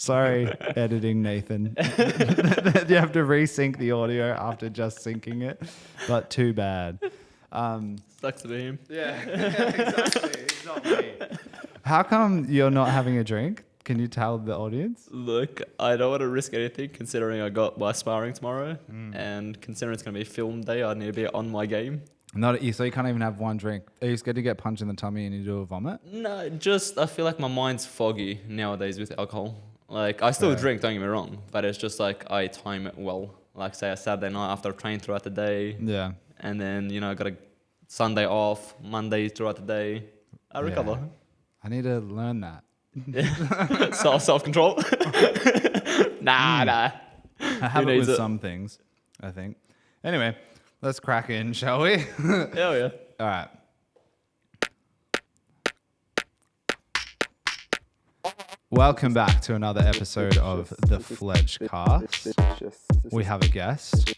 Sorry, editing Nathan. You have to resync the audio after just syncing it, but too bad. Sucks to be him. Yeah, exactly. It's not me. How come you're not having a drink? Can you tell the audience? Look, I don't want to risk anything considering I got my sparring tomorrow, and considering it's going to be film day, I need to be on my game. So you can't even have one drink. Are you scared to get punched in the tummy and you do a vomit? No, just I feel like my mind's foggy nowadays with alcohol. Like I still drink, don't get me wrong, but it's just like I time it well. Like say a Saturday night after I've trained throughout the day. Yeah. And then, I got a Sunday off, Monday throughout the day. I recover. Yeah. I need to learn that. Self-control. Nah. I have it with some things, I think. Anyway, let's crack in, shall we? Hell yeah. All right. Welcome back to another episode of the Fledge Cast. We have a guest.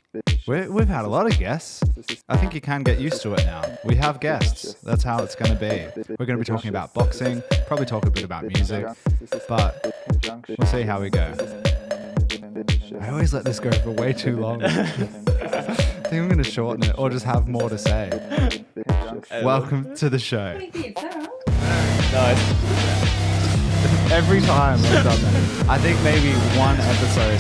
We've had a lot of guests. I think you can get used to it now. We have guests. That's how it's going to be. We're going to be talking about boxing, probably talk a bit about music, but we'll see how we go. I always let this go for way too long. I think I'm going to shorten it or just have more to say. Welcome to the show. Nice. Every time I've done that. I think maybe one episode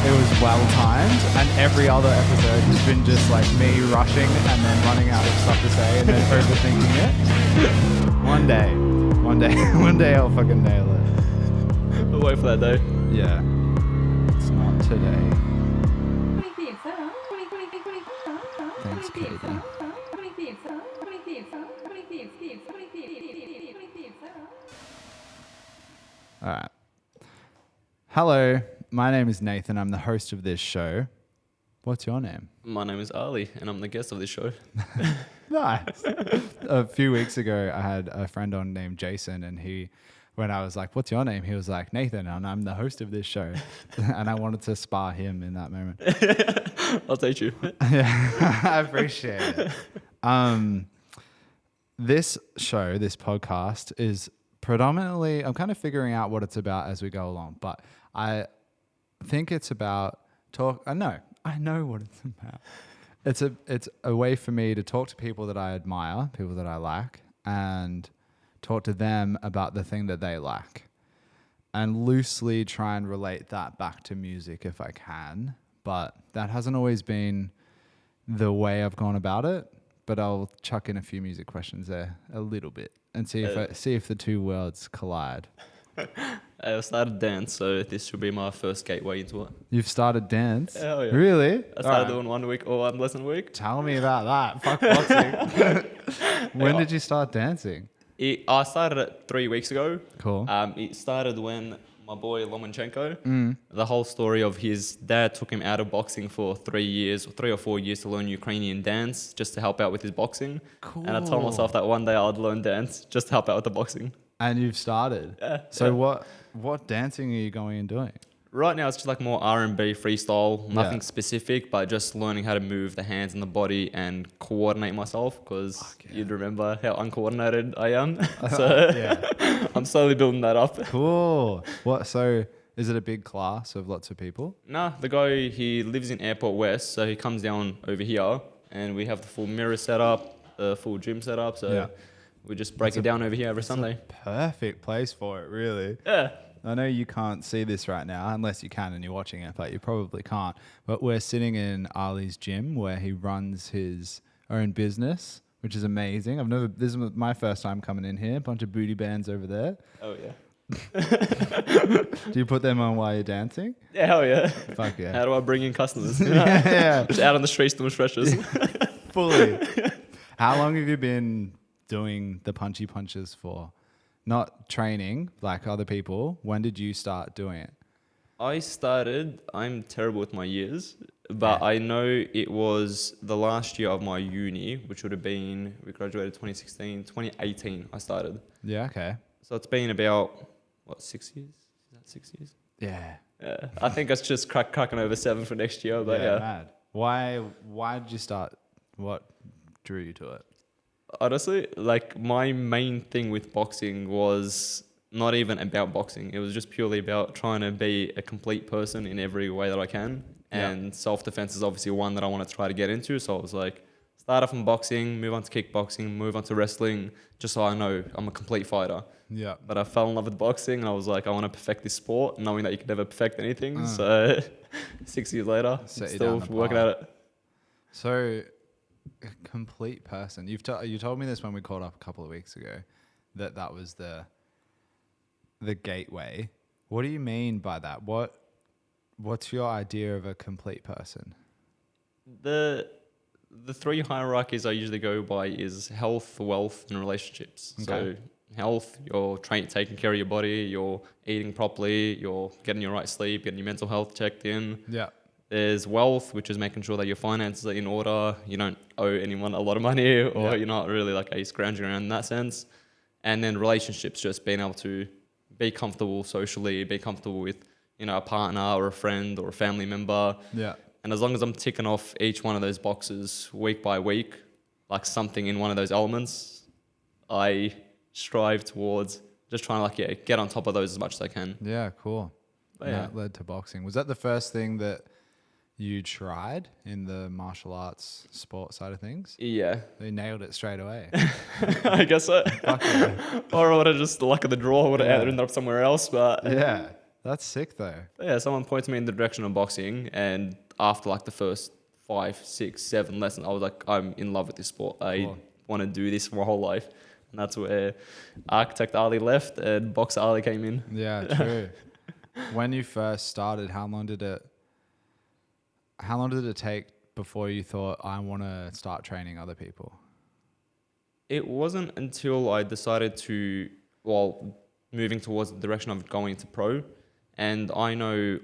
it was well timed, and every other episode has been just like me rushing and then running out of stuff to say and then overthinking it. One day I'll fucking nail it. We'll wait for that day. Yeah. It's not today. Thanks, Katie. All right. Hello, my name is Nathan. I'm the host of this show. What's your name? My name is Ali, and I'm the guest of this show. Nice. A few weeks ago, I had a friend on named Jason, and when I was like, what's your name? He was like, Nathan, and I'm the host of this show. And I wanted to spar him in that moment. I'll take you. Yeah, I appreciate it. This show, this podcast is predominantly, I'm kind of figuring out what it's about as we go along, but I think it's about I know what it's about. It's a way for me to talk to people that I admire, people that I like, and talk to them about the thing that they like, and loosely try and relate that back to music if I can. But that hasn't always been the way I've gone about it, but I'll chuck in a few music questions there a little bit and see if the two worlds collide. I started dance, so this should be my first gateway into it. You've started dance? Hell yeah. Really? I started doing 1 week or one lesson a week. Tell me about that. Fuck boxing. When did you start dancing? I started it 3 weeks ago. Cool. It started when my boy Lomachenko, the whole story of his dad took him out of boxing for 3 or 4 years to learn Ukrainian dance just to help out with his boxing. Cool. And I told myself that one day I'd learn dance just to help out with the boxing. And you've started. Yeah. So what dancing are you going and doing? Right now it's just like more R&B freestyle, nothing specific, but just learning how to move the hands and the body and coordinate myself, because you'd remember how uncoordinated I am. So I'm slowly building that up. Cool. So is it a big class of lots of people? Nah, the guy, he lives in Airport West, so he comes down over here and we have the full mirror set up, the full gym set up. So we just break it down over here every Sunday. Perfect place for it, really. Yeah. I know you can't see this right now, unless you can and you're watching it, but you probably can't. But we're sitting in Ali's gym where he runs his own business, which is amazing. This is my first time coming in here. A bunch of booty bands over there. Oh, yeah. Do you put them on while you're dancing? Yeah, hell yeah. Fuck yeah. How do I bring in customers? Yeah. Just out on the streets doing stretches. Fully. How long have you been doing the punchy punches for? Not training like other people. When did you start doing it? I'm terrible with my years, but I know it was the last year of my uni, which would have been, we graduated 2018 I started. Yeah, okay. So it's been about, 6 years? Is that 6 years? Yeah. Yeah. I think it's just cracking over 7 for next year, but yeah. Mad. Why did you start? What drew you to it? Honestly, like my main thing with boxing was not even about boxing. It was just purely about trying to be a complete person in every way that I can. And self-defense is obviously one that I want to try to get into. So I was like, start off in boxing, move on to kickboxing, move on to wrestling, just so I know I'm a complete fighter. Yeah. But I fell in love with boxing and I was like, I want to perfect this sport, knowing that you can never perfect anything. So 6 years later, I'm still working at it. So, a complete person. You told me this when we called up a couple of weeks ago, that was the gateway. What do you mean by that? What's your idea of a complete person? The three hierarchies I usually go by is health, wealth, and relationships. Okay. So health, you're taking care of your body, you're eating properly, you're getting your right sleep, getting your mental health checked in. Yeah. There's wealth, which is making sure that your finances are in order. You don't owe anyone a lot of money, or you're not really like a scrounging around in that sense. And then relationships, just being able to be comfortable socially, be comfortable with, a partner or a friend or a family member. Yeah. And as long as I'm ticking off each one of those boxes week by week, like something in one of those elements, I strive towards just trying to get on top of those as much as I can. Yeah, cool. And that led to boxing. Was that the first thing that you tried in the martial arts sport side of things? Yeah. You nailed it straight away. I guess so. Or I would have just the luck of the draw, would have ended up somewhere else. But yeah, that's sick though. Yeah, someone pointed me in the direction of boxing, and after like the first 5, 6, 7 lessons, I was like, I'm in love with this sport. I want to do this for my whole life. And that's where Architect Ali left and Boxer Ali came in. Yeah, true. When you first started, how long did it take before you thought, I want to start training other people? It wasn't until I decided to, moving towards the direction of going to pro. And I know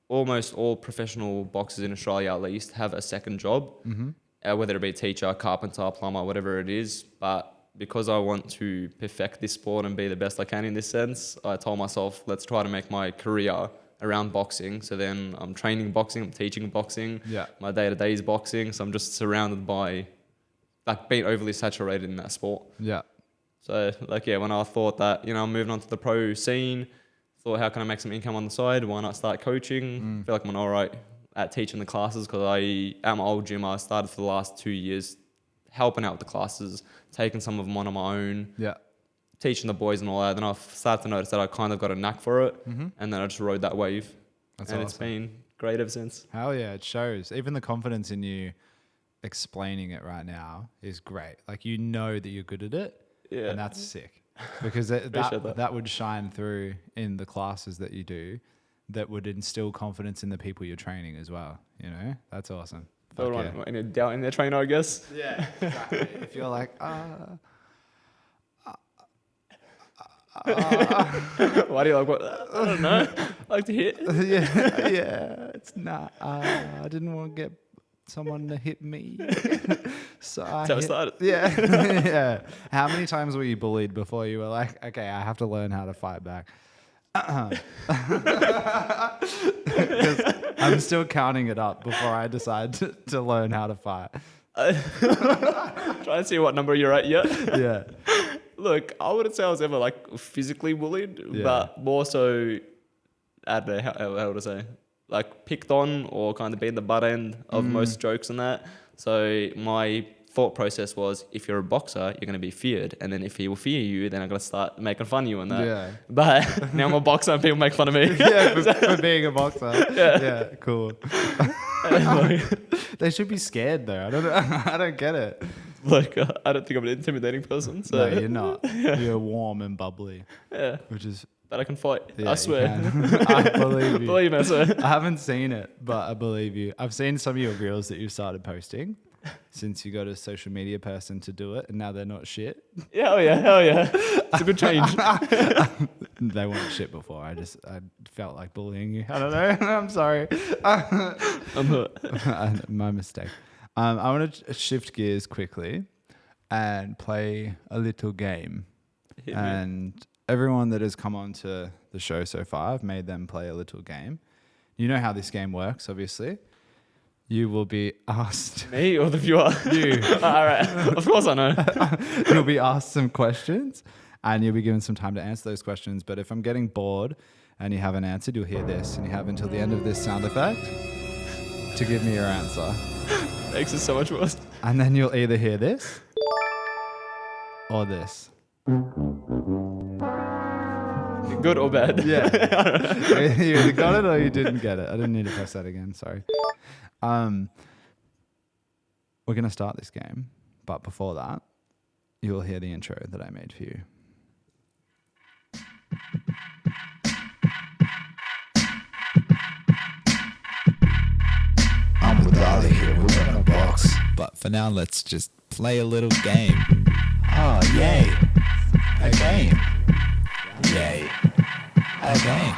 almost all professional boxers in Australia, at least, have a second job, whether it be teacher, carpenter, plumber, whatever it is. But because I want to perfect this sport and be the best I can in this sense, I told myself, let's try to make my career around boxing. So then I'm training boxing, I'm teaching boxing. Yeah. My day-to-day is boxing. So I'm just surrounded by being overly saturated in that sport. Yeah. So when I thought that, I'm moving on to the pro scene, thought, how can I make some income on the side? Why not start coaching? I feel like I'm all right at teaching the classes because I am an old gym. I started for the last 2 years helping out with the classes, taking some of them on my own. Yeah. Teaching the boys and all that. Then I started to notice that I kind of got a knack for it. And then I just rode that wave. That's awesome. It's been great ever since. Hell yeah, it shows. Even the confidence in you explaining it right now is great. Like, you know that you're good at it. Yeah. And that's sick. Because that would shine through in the classes that you do, that would instill confidence in the people you're training as well. That's awesome. Any doubt in their trainer, I guess. Yeah, exactly. If you're like, why do you like what? I don't know. I like to hit. yeah. It's not. I didn't want to get someone to hit me. So that's how it started. Yeah. Yeah. How many times were you bullied before you were like, okay, I have to learn how to fight back? Because I'm still counting it up before I decide to learn how to fight. Trying to see what number you're at yet. Yeah. Look, I wouldn't say I was ever physically bullied, but more so, I don't know, how would I say? Picked on or kind of being the butt end of most jokes and that. So my thought process was, if you're a boxer, you're going to be feared. And then if he will fear you, then I'm going to start making fun of you and that. Yeah. But now I'm a boxer and people make fun of me. Yeah, for being a boxer. Yeah, cool. They should be scared though. I don't get it. I don't think I'm an intimidating person. So. No, you're not. You're warm and bubbly. Yeah. Which is... But I can fight. Yeah, I swear. I believe you. Believe me, I swear. I haven't seen it, but I believe you. I've seen some of your reels that you've started posting since you got a social media person to do it, and now they're not shit. Yeah, hell yeah. It's a good change. They weren't shit before. I felt like bullying you. I don't know. I'm sorry. I'm hurt. My mistake. I want to shift gears quickly and play a little game. Everyone that has come on to the show so far, I've made them play a little game. You know how this game works, obviously. You will be asked... Me or the viewer? You. All right. Of course I know. You'll be asked some questions, And you'll be given some time to answer those questions. But if I'm getting bored and you haven't answered, you'll hear this. And you have until the end of this sound effect to give me your answer. Makes it so much worse. And then you'll either hear this or this. Good or bad? Yeah. You either got it or you didn't get it. I didn't need to press that again. Sorry. We're going to start this game. But before that, you will hear the intro that I made for you. I'm with Ali here, we're gonna box. But for now, let's just play a little game. Oh, yay. A game. Yay. A game.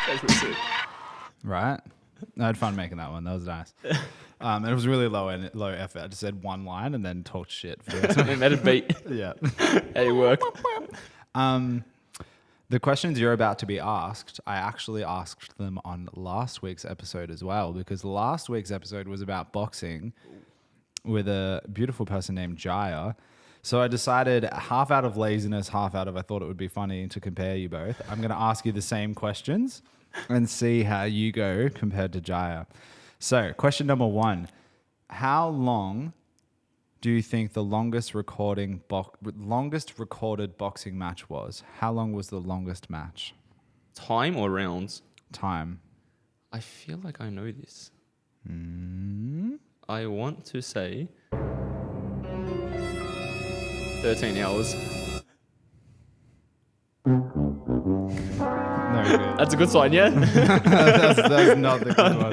That's pretty sick. Right? I had fun making that one. That was nice. And it was really low effort. I just said one line and then talked shit for the rest of We made it beat. Yeah. Hey, work. The questions you're about to be asked, I actually asked them on last week's episode as well, because last week's episode was about boxing with a beautiful person named Jaya. So I decided, half out of laziness, half out of I thought it would be funny to compare you both, I'm going to ask you the same questions and see how you go compared to Jaya. So question number 1, how long do you think the longest recorded boxing match was? How long was the longest match? Time or rounds? Time. I feel like I know this. I want to say 13 hours. Very good. That's a good sign, yeah? that's not the good one.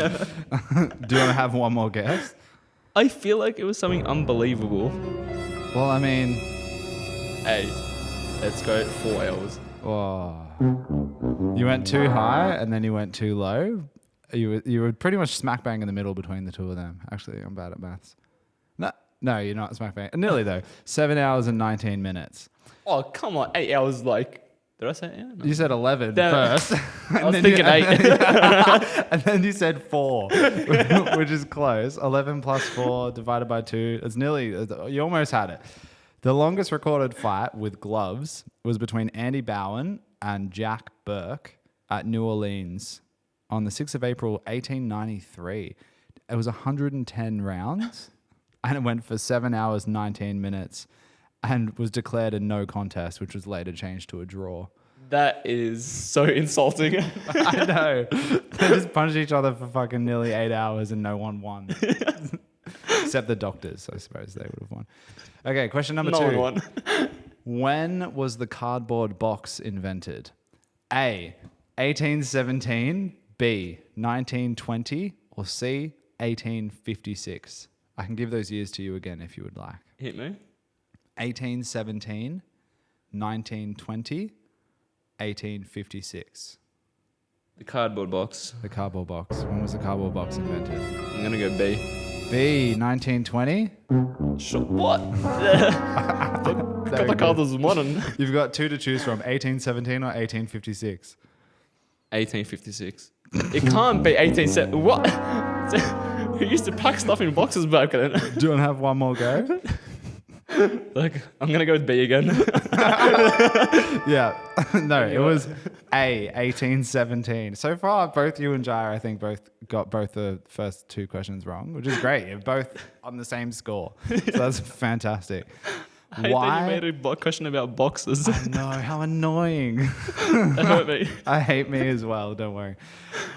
Do you want to have one more guess? I feel like it was something unbelievable. Well, I mean, Hey, let's go 4 hours. oh, you went too high and then you went too low. You were pretty much smack bang in the middle between the two of them. Actually, I'm bad at maths. No, you're not smack bang. Nearly though. 7 hours and 19 minutes. Oh, come on. 8 hours, like... Did I say it? Yeah, no. You said 11 Damn. first. I was thinking 8. And then you said 4, which is close. 11 plus 4 divided by 2. It's nearly, you almost had it. The longest recorded fight with gloves was between Andy Bowen and Jack Burke at New Orleans on the 6th of April, 1893. It was 110 rounds and it went for 7 hours, 19 minutes and was declared a no contest, which was later changed to a draw. That is so insulting. I know. They just punched each other for fucking nearly 8 hours and no one won. Except the doctors, I suppose they would have won. Okay, question number 2. No one won. When was the cardboard box invented? A, 1817, B, 1920, or C, 1856? I can give those years to you again if you would like. Hit me. 1817, 1920, 1856. The cardboard box. The cardboard box. When was the cardboard box invented? I'm going to go B. B, 1920. Sure. What? Got the cardboard modern. You've got 2 to choose from, 1817 or 1856. 1856. It can't be 1870. What? Who used to pack stuff in boxes back then? Do you want to have one more go? Like, I'm going to go with B again. Yeah. No, it was A, 1817. So far, both you and Jaya, I think, both got both the first 2 questions wrong, which is great. You're both on the same score. So that's fantastic. I hate that you made a question about boxes. I know, how annoying. That hurt me. I hate me as well, don't worry.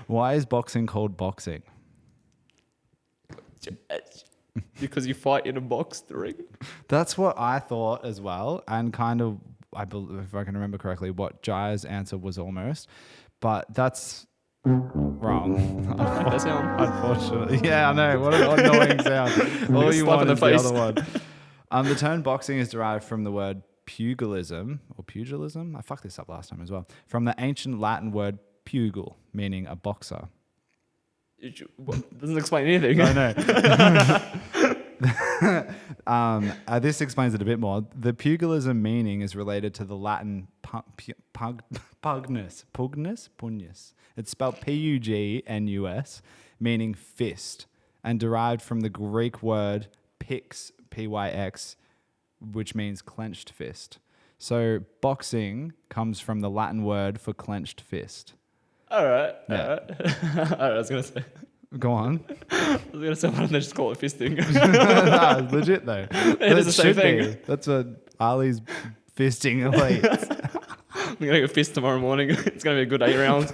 Why is boxing called boxing? Because you fight in a box ring. That's what I thought as well, and kind of, I believe, if I can remember correctly, what Jaya's answer was almost, but that's wrong. I like that sound. Unfortunately, yeah, I know. What an annoying sound. All you Slap want in the is face. the other one. The term boxing is derived from the word pugilism or pugilism. I fucked this up last time as well. From the ancient Latin word pugil, meaning a boxer. Doesn't explain anything. I know. This explains it a bit more. The pugilism meaning is related to the Latin pugnus. It's spelled Pugnus, meaning fist, and derived from the Greek word pyx, Pyx, which means clenched fist. So boxing comes from the Latin word for clenched fist. All right. Yeah. All right. All right. I was gonna say. Go on. I was gonna say, why don't they just call it fisting? No, legit though. It is the same thing. That's what Ali's fisting elite. I'm gonna go fist tomorrow morning. It's gonna be a good 8 rounds.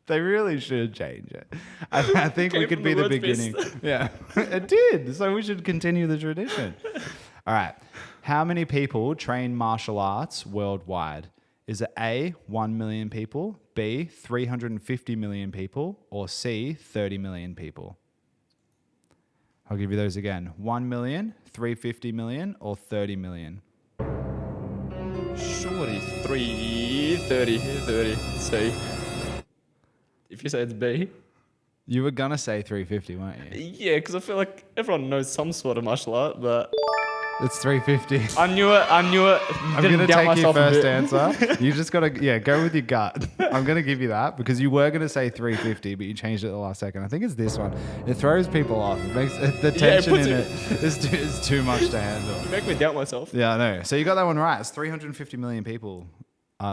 They really should change it. I think we Came could from be the the word beginning. fist. Yeah, it did. So we should continue the tradition. All right. How many people train martial arts worldwide? Is it A, 1 million people, B, 350 million people, or C, 30 million people? I'll give you those again. 1 million, 350 million, or 30 million? Shorty, 30. C. If you say it's B. You were going to say 350, weren't you? Yeah, because I feel like everyone knows some sort of martial art, but It's 350. I knew it. I'm going to doubt take your myself a first bit. answer. You just got to, go with your gut. I'm going to give you that because you were going to say 350, but you changed it at the last second. I think it's this one. It throws people off. It makes the tension puts in it- it is too much to handle. You make me doubt myself. Yeah, I know. So you got that one right. It's 350 million people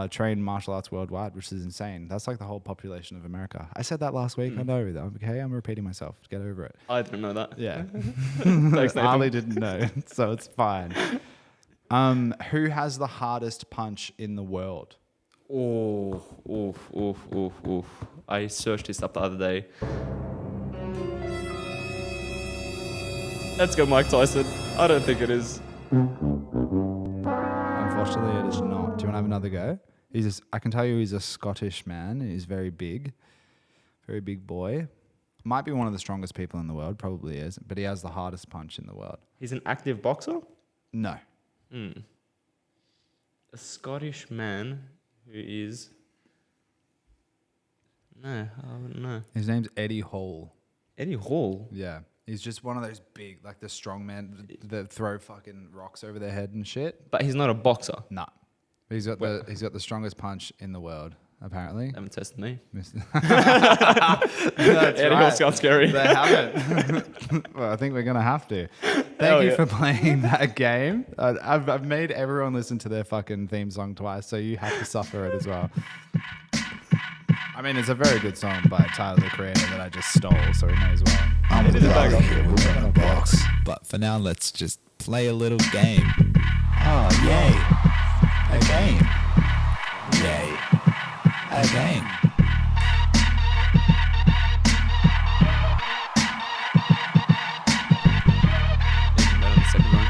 train martial arts worldwide, which is insane. That's like the whole population of America. I said that last week. I know that. Okay, I'm repeating myself. Get over it. I didn't know that. Yeah. Thanks, Nathan. Ali didn't know, so it's fine. Who has the hardest punch in the world? Oh, I searched this up the other day. Let's go, Mike Tyson. I don't think it is. Unfortunately, it is not. Do you want to have another go? I can tell you he's a Scottish man. He's very big boy. Might be one of the strongest people in the world, probably is, but he has the hardest punch in the world. He's an active boxer? No. A Scottish man who is... No, I wouldn't know. His name's Eddie Hall. Eddie Hall? Yeah. He's just one of those big, like the strong men that throw fucking rocks over their head and shit. But he's not a boxer. No. But he's got the strongest punch in the world, apparently. They haven't tested me. That's Eddie Hall sounds scary. They haven't. Well, I think we're going to have to. Thank Hell you yeah. for playing that game. I've made everyone listen to their fucking theme song twice, so you have to suffer it as well. I mean, it's a very good song by Tyler, the Creator, that I just stole, so he knows well. I'm with Tyler here, we're gonna box. But for now, let's just play a little game. Oh, yay. A game. Yay. A game. Even better than the second one.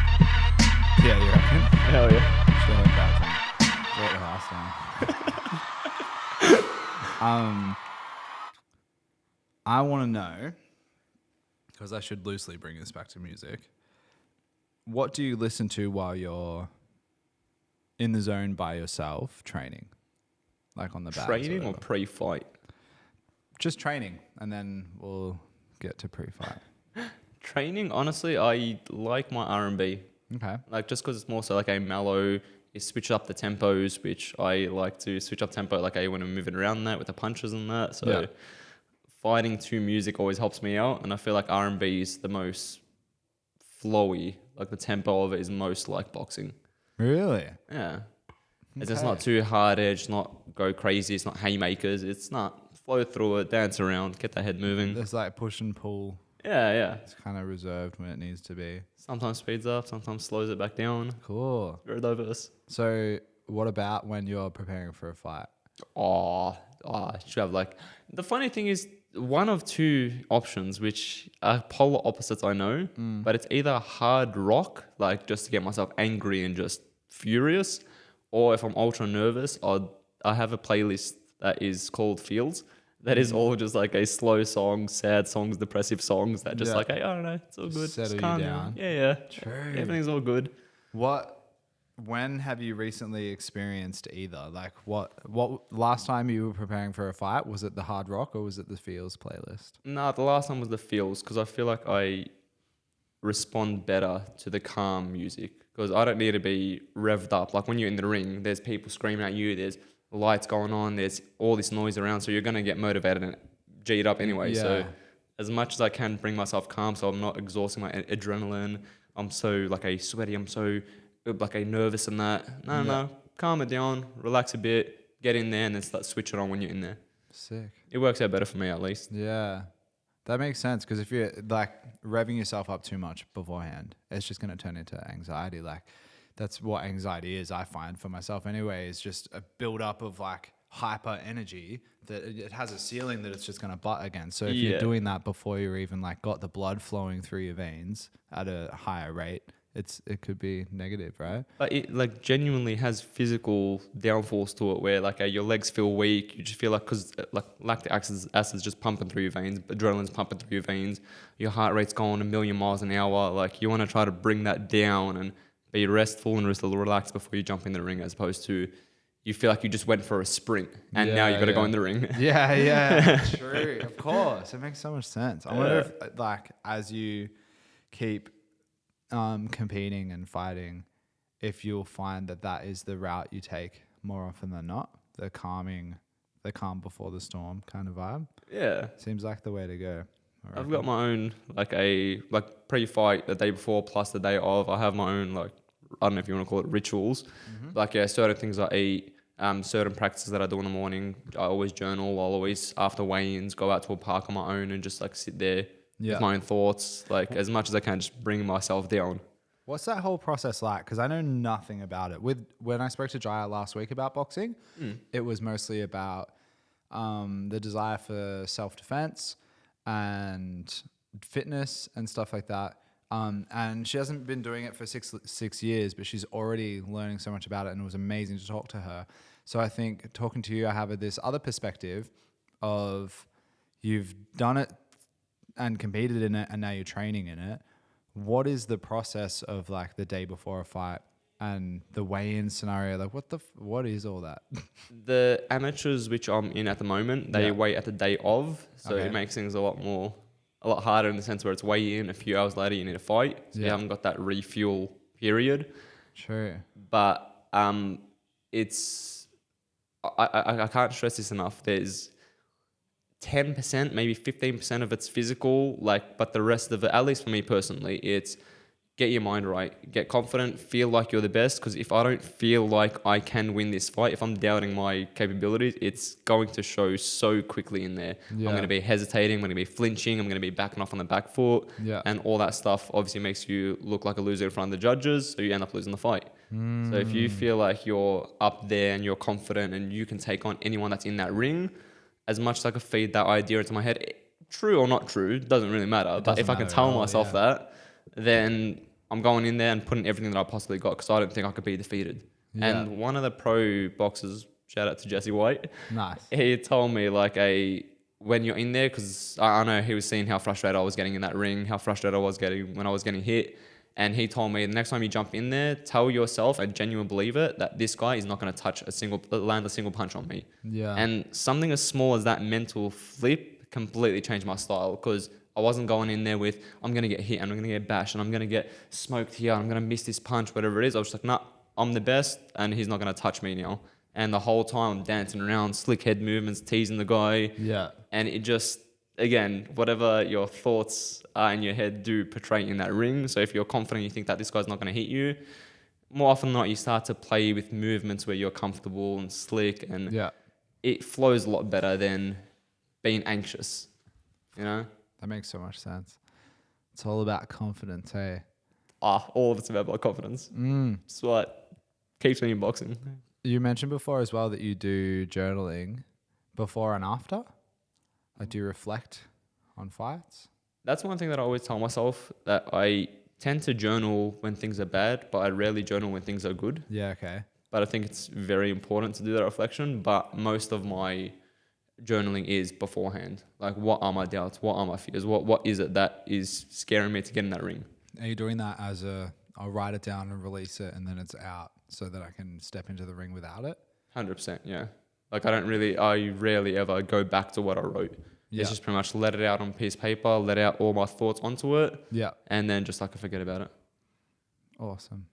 Yeah, you reckon? Hell yeah. Should have went back and wrote the last one. I want to know, because I should loosely bring this back to music. What do you listen to while you're in the zone by yourself training? Like on the bags Training or whatever? pre-fight? Just training, and then we'll get to pre-fight. Training, honestly, I like my R&B. Okay. Like just because it's more so like a mellow, you switch up the tempos, which I like to switch up tempo. Like I want to move it around that with the punches and that. So Yeah. fighting to music always helps me out, and I feel like R&B is the most flowy. Like the tempo of it is most like boxing. Really? Yeah. It's just Okay. not too hard edge, not go crazy. It's not haymakers. It's not flow through it, dance around, get that head moving. There's like push and pull. Yeah. It's kind of reserved when it needs to be. Sometimes speeds up, sometimes slows it back down. Cool. Very diverse. So what about when you're preparing for a fight? Oh, should have like... The funny thing is, one of two options, which are polar opposites, I know, but it's either hard rock, like just to get myself angry and just furious, or if I'm ultra nervous, I have a playlist that is called Feels. That is all just like a slow song, sad songs, depressive songs that just Yeah. like, hey, I don't know, it's all good. Settle Just you calm down. Yeah. True. Everything's all good. When have you recently experienced either? Like what last time you were preparing for a fight, was it the hard rock or was it the Feels playlist? No, the last one was the Feels because I feel like I respond better to the calm music. because I don't need to be revved up. Like when you're in the ring, there's people screaming at you, there's lights going on, there's all this noise around, so you're going to get motivated and G'd up anyway. So as much as I can bring myself calm so I'm not exhausting my adrenaline, I'm so like a sweaty, I'm so like a nervous and that. No, calm it down, relax a bit, get in there and then start switching on when you're in there. Sick. It works out better for me at least. Yeah. That makes sense because if you're like revving yourself up too much beforehand, it's just going to turn into anxiety. Like that's what anxiety is, I find for myself anyway, is just a build up of like hyper energy that it has a ceiling that it's just going to butt against. So if you're doing that before you're even like got the blood flowing through your veins at a higher rate, it could be negative, right? But it like genuinely has physical downfalls to it where like your legs feel weak. You just feel like, because like lactic acid's just pumping through your veins, adrenaline's pumping through your veins, your heart rate's going a million miles an hour. Like you want to try to bring that down and be restful and relaxed before you jump in the ring, as opposed to you feel like you just went for a sprint and now you got to go in the ring. Yeah, true. Of course. It makes so much sense. I wonder if like as you keep competing and fighting, if you'll find that is the route you take more often than not, the calm before the storm kind of vibe. Yeah. Seems like the way to go. I've got my own like pre-fight the day before plus the day of. I have my own like, I don't know if you want to call it rituals. Mm-hmm. Like certain things I eat, certain practices that I do in the morning. I always journal. I'll always after weigh-ins go out to a park on my own and just like sit there with my own thoughts. Like as much as I can, just bring myself down. What's that whole process like? Because I know nothing about it. When I spoke to Jaya last week about boxing, it was mostly about the desire for self-defense and fitness and stuff like that. And she hasn't been doing it for six years, but she's already learning so much about it, and it was amazing to talk to her. So I think talking to you, I have this other perspective of you've done it and competed in it, and now you're training in it. What is the process of like the day before a fight and the weigh-in scenario? Like what is all that? The amateurs, which I'm in at the moment, they weigh at the day of, so it makes things a lot harder in the sense where it's weigh in, a few hours later you need to fight, so you haven't got that refuel period. True. But it's I can't stress this enough. There's 10%, maybe 15% of it's physical, like, but the rest of it, at least for me personally, it's get your mind right, get confident, feel like you're the best. Because if I don't feel like I can win this fight, if I'm doubting my capabilities, it's going to show so quickly in there. I'm going to be hesitating, I'm going to be flinching, I'm going to be backing off on the back foot, and all that stuff obviously makes you look like a loser in front of the judges, so you end up losing the fight. So if you feel like you're up there and you're confident and you can take on anyone that's in that ring, as much as I could feed that idea into my head, true or not true, doesn't really matter. But if I can tell myself that, then I'm going in there and putting everything that I possibly got, because I don't think I could be defeated. And one of the pro boxers, shout out to Jesse White, he told me like when you're in there, because I know he was seeing how frustrated I was getting in that ring, how frustrated I was getting when I was getting hit. And he told me the next time you jump in there, tell yourself and genuinely believe it, that this guy is not going to land a single punch on me. And something as small as that mental flip completely changed my style, because I wasn't going in there with, I'm going to get hit and I'm going to get bashed and I'm going to get smoked here, I'm going to miss this punch, whatever it is. I was just like, nah, I'm the best and he's not going to touch me now. And the whole time I'm dancing around, slick head movements, teasing the guy. And it just, again, whatever your thoughts are in your head do portray in that ring. So if you're confident, you think that this guy's not going to hit you, more often than not, you start to play with movements where you're comfortable and slick, and it flows a lot better than being anxious, you know? That makes so much sense. It's all about confidence, hey? All of it's about confidence. It's what keeps me in boxing. You mentioned before as well that you do journaling before and after. Like, do you reflect on fights? That's one thing that I always tell myself, that I tend to journal when things are bad, but I rarely journal when things are good. Yeah, okay. But I think it's very important to do that reflection. But most of my journaling is beforehand. Like, what are my doubts? What are my fears? What is it that is scaring me to get in that ring? Are you doing that as I'll write it down and release it and then it's out so that I can step into the ring without it? 100%, yeah. Like, I rarely ever go back to what I wrote. It's just pretty much let it out on a piece of paper, let out all my thoughts onto it. And then just like I forget about it. Awesome.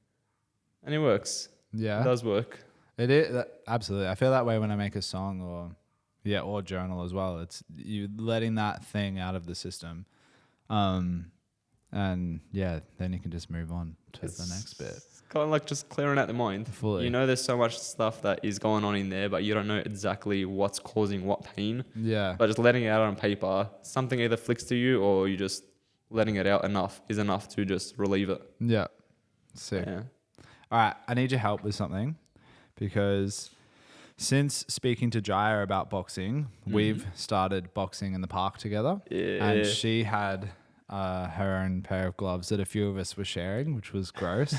And it works. Yeah. It does work. It is absolutely. I feel that way when I make a song or journal as well. It's you letting that thing out of the system, and then you can just move on to the next bit. It's kind of like just clearing out the mind. Fully. You know, there's so much stuff that is going on in there, but you don't know exactly what's causing what pain. Yeah, But just letting it out on paper, something either flicks to you, or you just letting it out is enough to just relieve it. yeah. Sick. Yeah. All right, I need your help with something because since speaking to Jaya about boxing, we've started boxing in the park together. Yeah. And she had her own pair of gloves that a few of us were sharing, which was gross.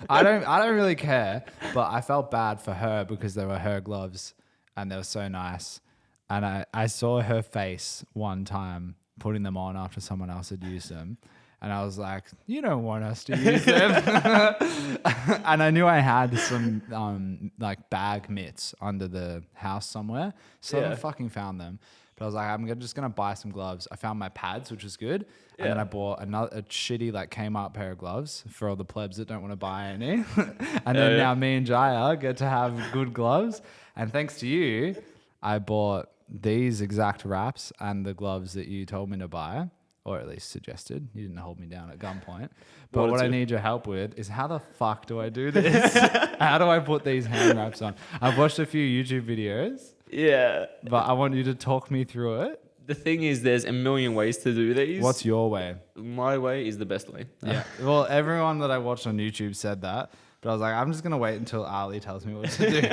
I don't really care, but I felt bad for her because they were her gloves and they were so nice. And I saw her face one time putting them on after someone else had used them. And I was like, you don't want us to use them. And I knew I had some like bag mitts under the house somewhere. So I fucking found them. But I was like, just going to buy some gloves. I found my pads, which was good. And then I bought a shitty like Kmart pair of gloves for all the plebs that don't want to buy any. And then now me and Jaya get to have good gloves. And thanks to you, I bought these exact wraps and the gloves that you told me to buy. Or at least suggested. You didn't hold me down at gunpoint. But what I need your help with is how the fuck do I do this? How do I put these hand wraps on? I've watched a few YouTube videos. Yeah. But I want you to talk me through it. The thing is, there's a million ways to do these. What's your way? My way is the best way. Yeah. Well, everyone that I watched on YouTube said that. But I was like, I'm just going to wait until Ali tells me what to do.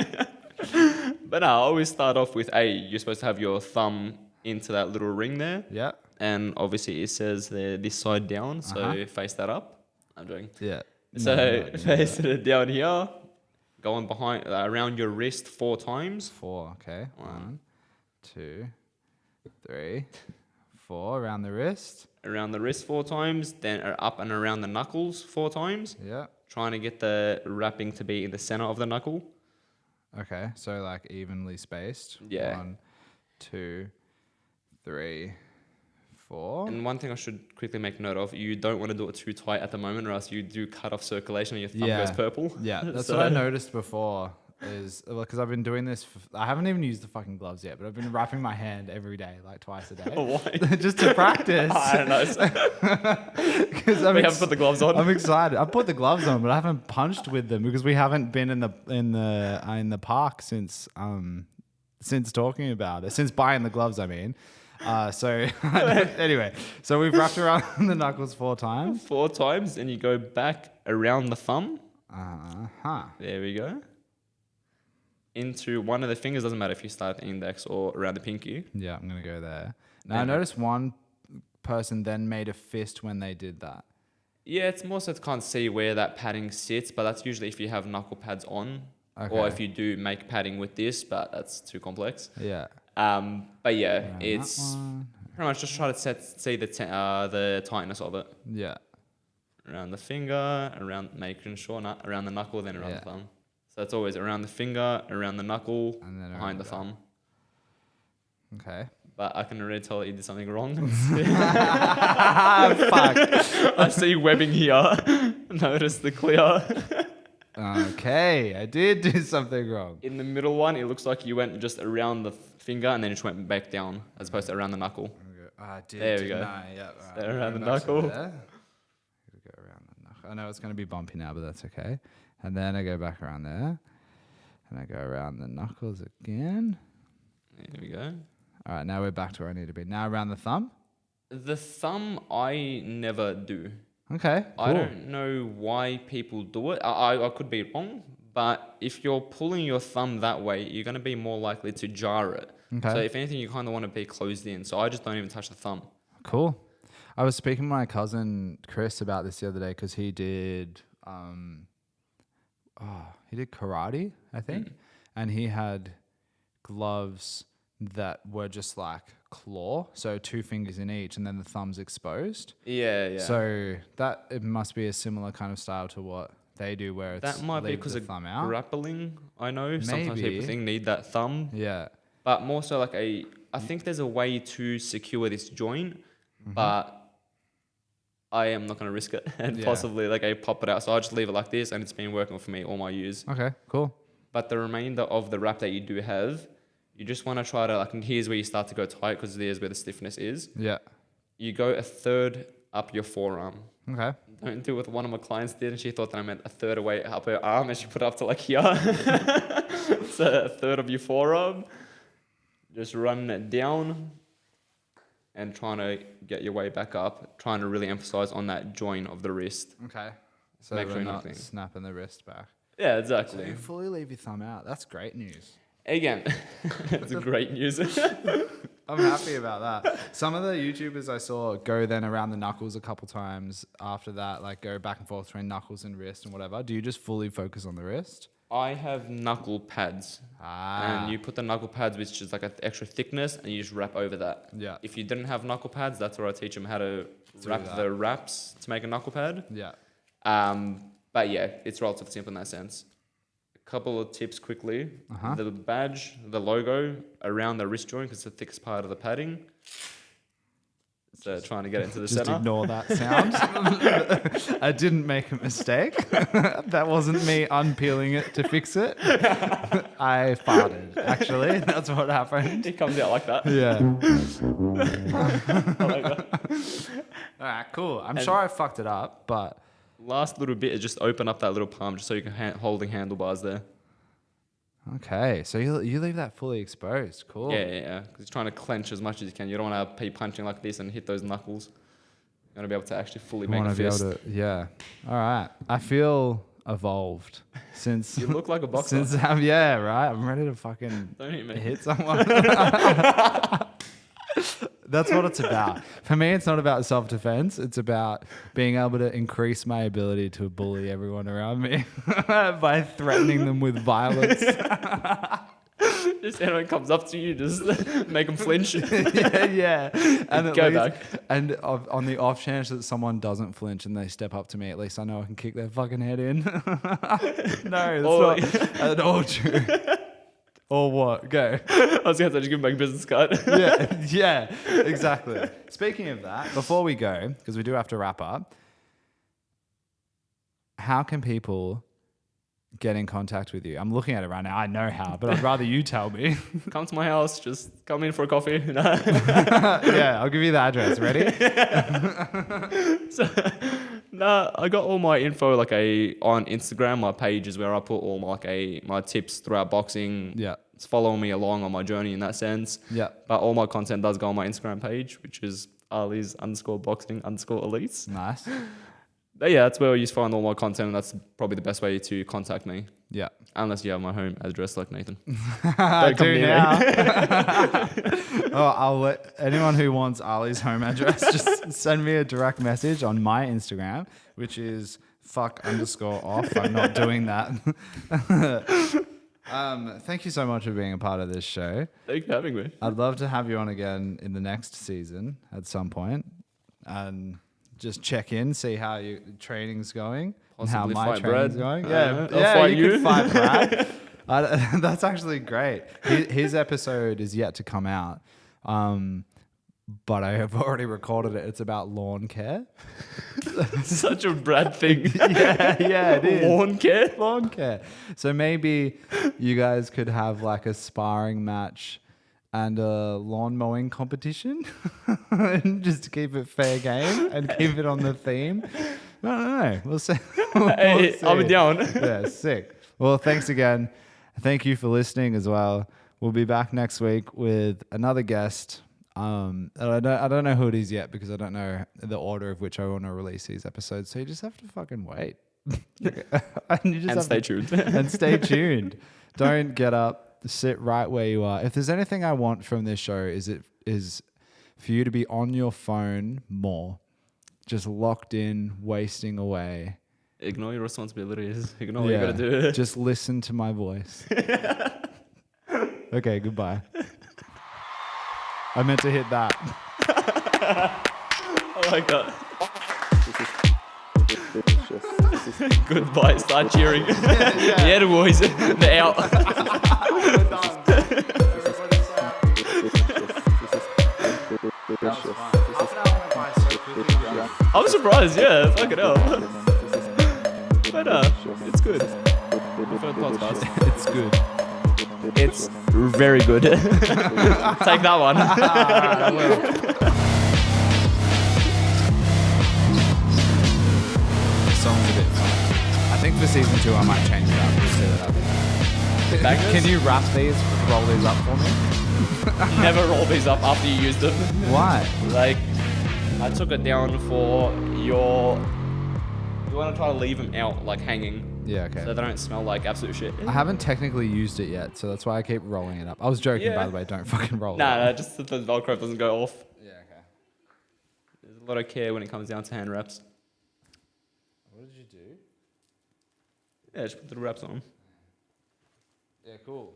But no, I always start off with you're supposed to have your thumb into that little ring there. Yeah. And obviously it says this side down, so face that up. I'm joking. Yeah. So face it down here, going behind around your wrist 4 times. 4, okay. 1, 2, 3, 4 around the wrist. Around the wrist 4 times, then up and around the knuckles 4 times. Yeah. Trying to get the wrapping to be in the center of the knuckle. Okay, so like evenly spaced. Yeah. 1, 2, 3, 4. And one thing I should quickly make note of, you don't want to do it too tight at the moment, or else you do cut off circulation and your thumb goes purple. Yeah, that's what I noticed before. Is because I've been doing this. I haven't even used the fucking gloves yet, but I've been wrapping my hand every day, like twice a day. Why? Just to practice. I don't know. Because We haven't put the gloves on. I'm excited. I put the gloves on, but I haven't punched with them because we haven't been in the park since talking about it. Since buying the gloves, I mean. So anyway, so we've wrapped around the knuckles 4 times. 4 times, and you go back around the thumb. There we go. Into one of the fingers, doesn't matter if you start at the index or around the pinky. Yeah, I'm going to go there. Now, I noticed one person then made a fist when they did that. Yeah, it's more so to can't see where that padding sits, but that's usually if you have knuckle pads on, Okay. or if you do make padding with this, but that's too complex. Yeah. But yeah, Around it's that one. pretty much just try to see the tightness of it. Yeah. Around the finger, making sure around the knuckle, then around the thumb. So it's always around the finger, around the knuckle, And then behind the around thumb. Okay. But I can already tell that you did something wrong. Fuck. I see webbing here. Notice the clear. Okay, I did do something wrong. In the middle one, it looks like you went just around the finger and then just went back down, as opposed to around the knuckle. I did. There we go. Yeah, So around the Go back to knuckle. there. Go around the knuckle. I know it's going to be bumpy now, but that's okay. And then I go back around there. And I go around the knuckles again. There we go. All right, now we're back to where I need to be. Now around the thumb. The thumb, I never do. Okay, cool. I don't know why people do it. I could be wrong, but if you're pulling your thumb that way, you're going to be more likely to jar it. Okay. So if anything, you kind of want to be closed in. So I just don't even touch the thumb. Cool. I was speaking to my cousin Chris about this the other day because he did karate, I think, and he had gloves that were just like claw, so 2 fingers in each, and then the thumb's exposed. Yeah. So that it must be a similar kind of style to what they do, where it's That might be leave because the of thumb out. grappling. I know sometimes Maybe. people think need that thumb, Yeah. but more so like I think there's a way to secure this joint, but I am not going to risk it and possibly like I pop it out. So I'll just leave it like this, and it's been working for me all my use. Okay, cool. But the remainder of the wrap that you do have, you just want to try to like, and here's where you start to go tight because there's where the stiffness is. Yeah. You go a third up your forearm. Okay. Don't do what one of my clients did, and she thought that I meant a third away up her arm, and she put it up to like here. So a third of your forearm. Just running it down and trying to get your way back up. Trying to really emphasize on that joint of the wrist. Okay. So Make we're sure not nothing. snapping the wrist back. Yeah, So exactly. you fully leave your thumb out. That's great news. Again, it's great news. I'm happy about that. Some of the YouTubers I saw go then around the knuckles a couple times after that, like go back and forth between knuckles and wrist and whatever. Do you just fully focus on the wrist? I have knuckle pads. And you put the knuckle pads, which is like an extra thickness, and you just wrap over that. Yeah. If you didn't have knuckle pads, that's where I teach them how to wrap that. the wraps to make a knuckle pad. Yeah. But yeah, it's relatively simple in that sense. A couple of tips quickly. The badge, the logo around the wrist joint, because it's the thickest part of the padding. So trying to get into the Just center. ignore that sound. I didn't make a mistake. That wasn't me unpeeling it to fix it. I farted, actually. That's what happened. It comes out like that. Yeah. I like that. All right, cool. I'm sure I fucked it up, but... Last little bit is just open up that little palm just so you can holding handlebars there. Okay, so you leave that fully exposed. Cool. Yeah. Because you're trying to clench as much as you can. You don't want to be punching like this and hit those knuckles. You want to be able to actually fully make a fist. Yeah. All right. I feel evolved since... You look like a boxer. Since right? I'm ready to fucking Don't hit me. hit someone. That's what it's about. For me, it's not about self-defense. It's about being able to increase my ability to bully everyone around me by threatening them with violence. Just anyone comes up to you, just make them flinch. yeah. And Go back. And on the off chance that someone doesn't flinch and they step up to me, at least I know I can kick their fucking head in. No, that's not at all true. Or what? Go. I was going to say, just give me my business card. Yeah, exactly. Speaking of that, before we go, because we do have to wrap up, how can people get in contact with you? I'm looking at it right now. I know how, but I'd rather you tell me. Come to my house. Just come in for a coffee. Yeah, I'll give you the address. Ready? I got all my info on Instagram. My page is where I put all my tips throughout boxing. Yeah. It's following me along on my journey in that sense. Yeah. But all my content does go on my Instagram page, which is Ali's_boxing_elites. Nice. But yeah, that's where I used to find all my content, and that's probably the best way to contact me. Yeah. Unless you have my home address like Nathan. I come do near now. I'll let anyone who wants Ali's home address just send me a direct message on my Instagram, which is fuck_off. I'm not doing that. Thank you so much for being a part of this show. Thanks for having me. I'd love to have you on again in the next season at some point and just check in, see how your training's going. Possibly and how my fight training's Brad. going. I'll fight you. Could fight Brad. That's actually great. His episode is yet to come out, but I have already recorded it. It's about lawn care. Such a Brad thing. yeah, it is. Lawn care? So maybe you guys could have like a sparring match and a lawn mowing competition and just keep it fair game and keep it on the theme. I don't know. We'll see. Hey, I'll be down. Yeah, sick. Well, thanks again. Thank you for listening as well. We'll be back next week with another guest. I don't know who it is yet because I don't know the order of which I want to release these episodes. So you just have to fucking wait. And stay tuned. And stay tuned. Don't get up. Sit right where you are. If there's anything I want from this show, is for you to be on your phone more, just locked in, wasting away. Ignore your responsibilities. Ignore what you gotta do. Just listen to my voice. Okay, goodbye. I meant to hit that. I like that. Goodbye. Start cheering. Yeah, the boys. They're out. That was fun. Half an hour went by so quickly. I'm surprised, yeah, fucking hell. But it's good. For the podcast. It's good. It's very good. Take that one. I will. This song's a bit fun. I think for season 2 I might change it up. Just set it up. Can you wrap these, roll these up for me? Never roll these up after you use them. Why? Like, I took it down for your... You want to try to leave them out, like, hanging. Yeah, okay. So they don't smell like absolute shit. I haven't technically used it yet, so that's why I keep rolling it up. I was joking, by the way. Don't fucking roll it up. Nah, just so the Velcro doesn't go off. Yeah, okay. There's a lot of care when it comes down to hand wraps. What did you do? Yeah, just put the wraps on. Yeah, cool.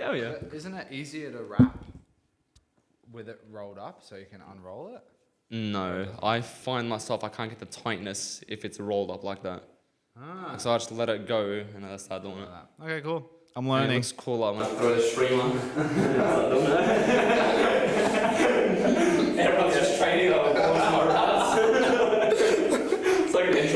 Oh, yeah. But isn't it easier to wrap with it rolled up so you can unroll it? No, I find myself, I can't get the tightness if it's rolled up like that. Ah. So I just let it go and I start doing it. Okay, cool. I'm And it learning. looks cooler when I throw the stream on.